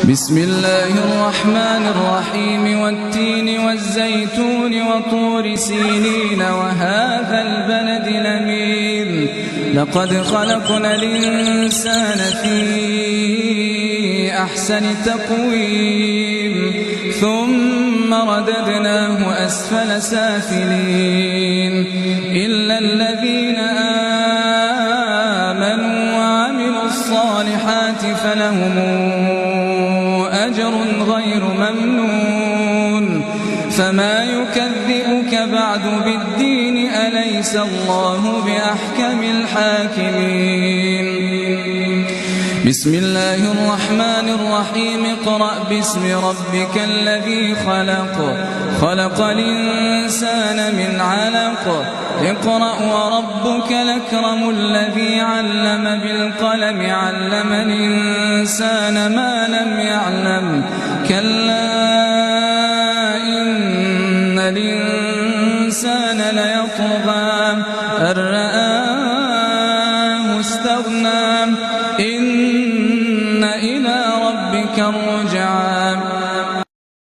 بسم الله الرحمن الرحيم والتين والزيتون وطور سينين وهذا البلد الأمين لقد خلقنا الإنسان في أحسن تقويم ثم رددناه أسفل سافلين إلا الذين آمنوا وعملوا الصالحات فلهم أجر غير ممنون فما يكذبك بعد بالدين أليس الله بأحكم الحاكمين بسم الله الرحمن الرحيم اقرأ باسم ربك الذي خلق خلق الإنسان من علق اقرأ وربك الأكرم الذي علم بالقلم علم الإنسان ما لم يعلم كلا إن الإنسان ليطغى أن رآه استغنى إن إلى ربك الرجعى